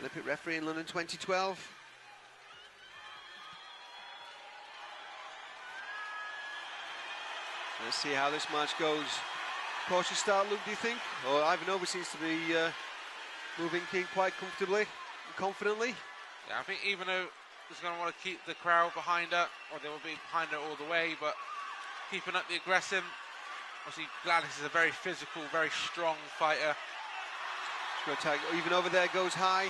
Olympic referee in London 2012. Let's see how this match goes. Cautious start, Luke, do you think? Or Ivanova seems to be moving quite comfortably and confidently. Yeah, I think Ivanova is going to want to keep the crowd behind her, or they will be behind her all the way, but keeping up the aggression. Obviously, Gwladys is a very physical, very strong fighter. Ivanova there goes high.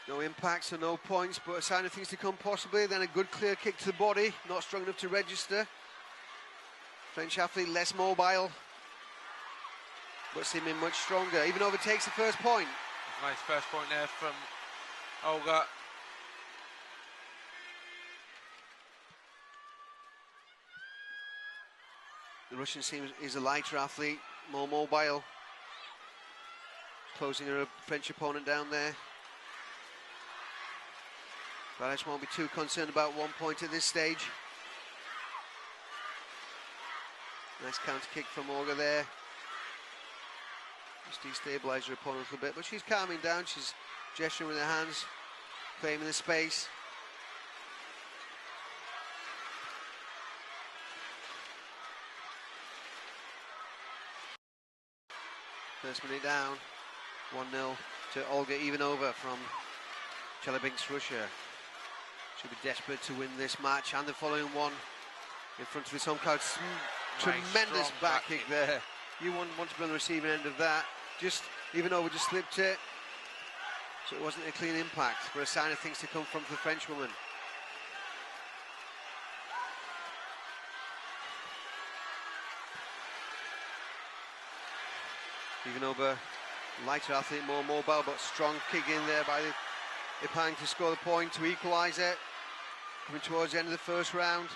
No impact, so no points, but a sign of things to come possibly. Then a good clear kick to the body, not strong enough to register. French athlete less mobile, but seeming much stronger. Ivanova takes the first point. Nice first point there from Olga. The Russian is a lighter athlete, more mobile. Closing her French opponent down there. Gwladys won't be too concerned about 1 point at this stage. Nice counter kick from Olga there. Just destabilise her opponent a little bit, but she's calming down. She's gesturing with her hands, claiming the space. First minute down, 1-0 to Olga Ivanova from Chelyabinsk, Russia. She'll be desperate to win this match and the following one in front of his home crowd. Tremendous back kick there. You wouldn't want to be on the receiving end of that. Just Ivanova just slipped it, so it wasn't a clean impact, but a sign of things to come from the Frenchwoman. Ivanova, lighter athlete, more mobile, but strong kick in there by EPANGUE to score the point, to equalise it. Coming towards the end of the first round.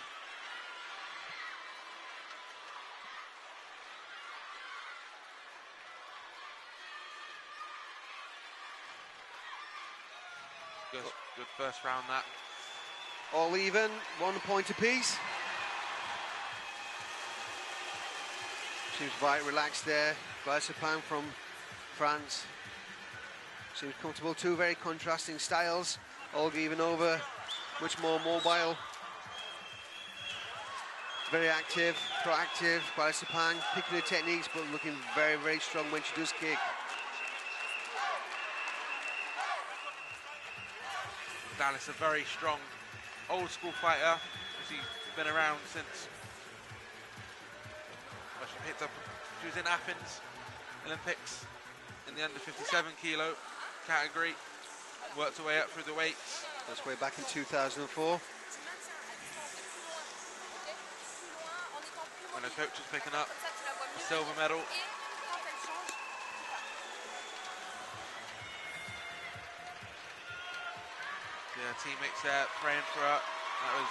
Good first round, that. All even, 1 point apiece. Seems quite relaxed there. Gwladys from France. Seems comfortable. Two very contrasting styles. Olga Ivanova, much more mobile. Very active, proactive. Gwladys picking her techniques, but looking very, very strong when she does kick. Gwladys, a very strong, old-school fighter. She's been around since she was in Athens Olympics in the under 57 kilo category. Worked her way up through the weights. That's way back in 2004. When her coach was picking up a silver medal. Yeah, teammates there praying for her. That was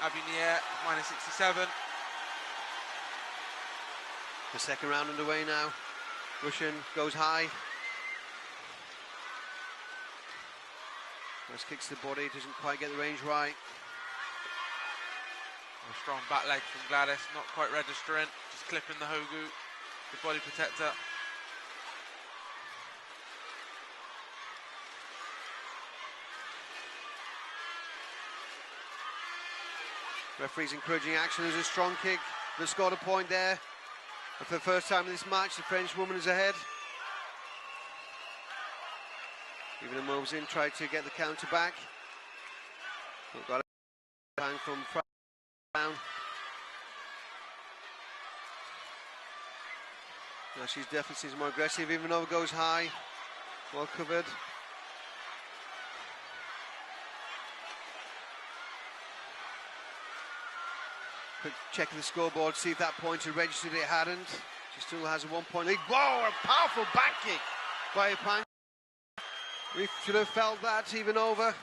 Avinier, -67. The second round underway now. Russian goes high. First kicks to the body, doesn't quite get the range right. A strong back leg from Gwladys, not quite registering, just clipping the Hogu, the body protector. Referee's encouraging action. There's a strong kick that scored a point there. And for the first time in this match, the French woman is ahead. Even a moves in, tried to get the counter back. But got a bang from down. Now she's definitely seems more aggressive. Ivanova goes high, well covered. Quick check of the scoreboard, see if that point had registered. It hadn't. She still has a 1 point lead. Whoa, a powerful back kick by EPANGUE. We should have felt that, Ivanova.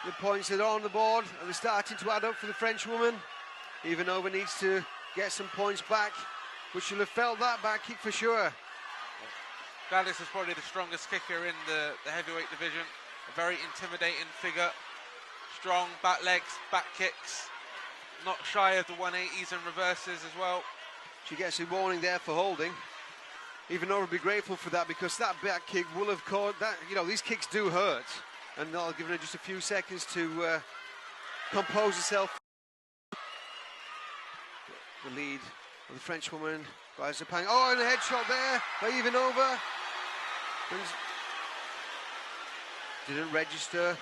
The points that are on the board, and they're starting to add up for the French woman. Ivanova needs to get some points back, but she'll have felt that back kick for sure. Gwladys is probably the strongest kicker in the heavyweight division. A very intimidating figure. Strong back legs, back kicks. Not shy of the 180s and reverses as well. She gets a warning there for holding. Ivanova will be grateful for that, because that back kick will have caught that. You know, these kicks do hurt, and they'll give her just a few seconds to compose herself. The lead of the French woman, Gwladys. Oh, and a headshot there by Ivanova. Didn't register.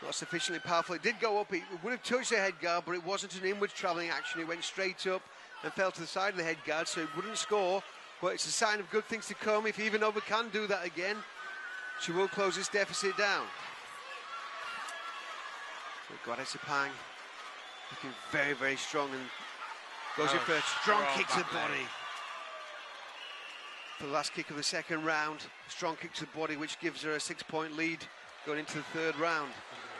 Not sufficiently powerful. It did go up. It would have touched the head guard, but it wasn't an inward travelling action. It went straight up and fell to the side of the head guard, so it wouldn't score. But it's a sign of good things to come. If Ivanova can do that again, she will close this deficit down. So Gwladys looking very, very strong, and goes in for a strong kick to the body. For the last kick of the second round, strong kick to the body, which gives her a 6-point lead going into the third round.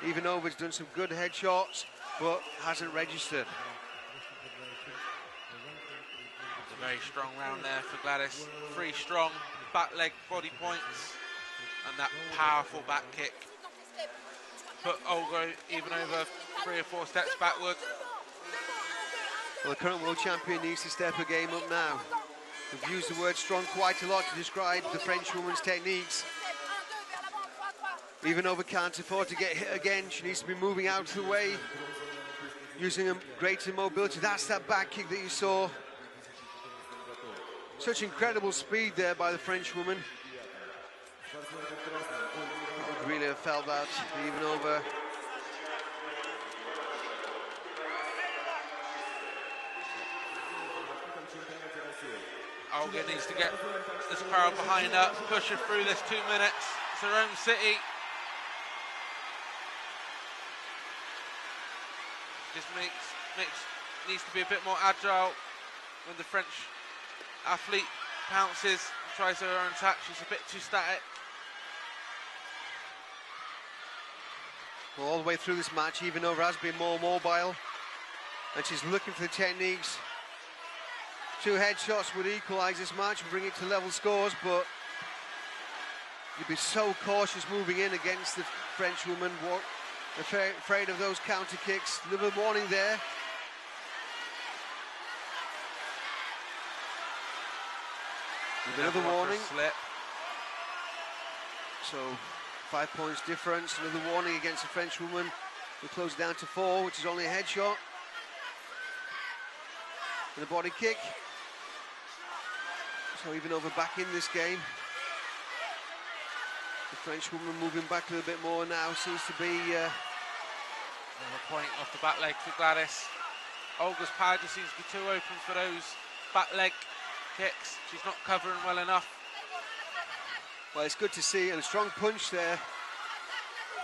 Ivanova's done some good headshots, but hasn't registered. It's a very strong round there for Gwladys. 3 strong back leg body points, and that powerful back kick put Olga Ivanova 3 or 4 steps backward. Well, the current world champion needs to step her game up now. We've used the word strong quite a lot to describe the French woman's techniques. Ivanova can't afford to get hit again. She needs to be moving out of the way, using a greater mobility. That's that back kick that you saw. Such incredible speed there by the French woman. I would really have felt that, Ivanova. Olga needs to get this crowd behind her, push her through this 2 minutes. It's her own city. Just needs to be a bit more agile when the French athlete pounces and tries her own attack. She's a bit too static. Well, all the way through this match, Ivanova has been more mobile, and she's looking for the techniques. 2 headshots would equalise this match and bring it to level scores, but you'd be so cautious moving in against the French woman. Afraid of those counter kicks. Little warning there. Another warning. Slip. So 5 points difference. Another warning against the French woman. We'll close it down to 4, which is only a headshot. And a body kick. So Ivanova back in this game. The French woman moving back a little bit more now. Seems to be another point off the back leg for Gwladys. Olga's pad just seems to be too open for those back leg kicks. She's not covering well enough. Well, it's good to see, and a strong punch there.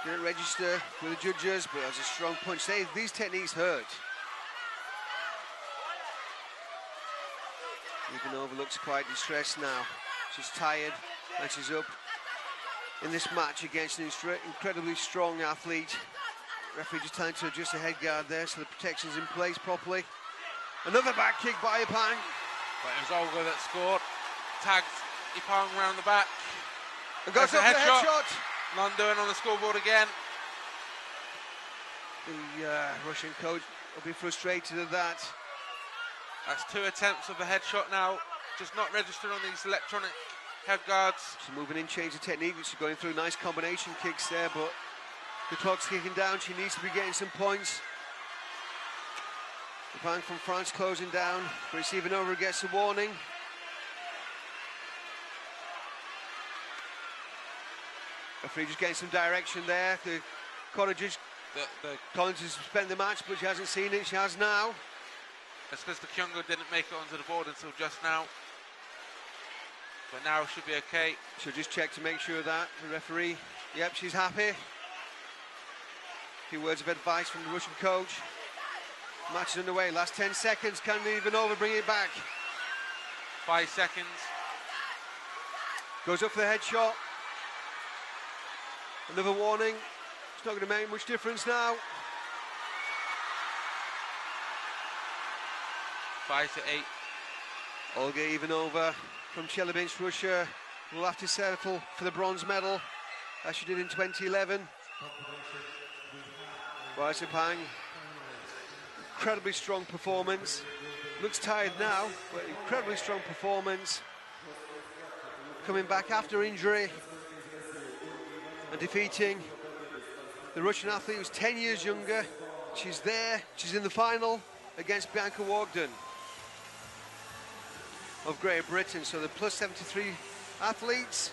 Didn't register with the judges, but it was a strong punch. These techniques hurt. Ivanova looks quite distressed now. She's tired, and she's up in this match against an incredibly strong athlete. Referee just trying to adjust the head guard there so the protection's in place properly. Another back kick by EPANGUE. But it was Olga that scored. Tagged EPANGUE around the back. And got up the headshot. Non-doing on the scoreboard again. The Russian coach will be frustrated at that. That's 2 attempts of the headshot now. Just not registered on these electronic head guards. She's moving in, change of technique. She's going through nice combination kicks there, but the clock's kicking down. She needs to be getting some points. EPANGUE from France closing down. But Ivanova gets a warning. Referee just getting some direction there. The corner judge calling to suspend the match, but she hasn't seen it. She has now. That's because the Kyungo didn't make it onto the board until just now. But now it should be okay. She'll just check to make sure that the referee, yep, she's happy. A few words of advice from the Russian coach. Match is underway, last 10 seconds. Can Ivanova bring it back? 5 seconds. Goes up for the headshot. Another warning. It's not going to make much difference now. 5 to 8. Olga Ivanova from Chelyabinsk, Russia, will have to settle for the bronze medal, as she did in 2011. Gwladys EPANGUE, incredibly strong performance. Looks tired now, but incredibly strong performance. Coming back after injury and defeating the Russian athlete who's 10 years younger. She's there, she's in the final against Bianca Wogden of Great Britain. So the plus 73 athletes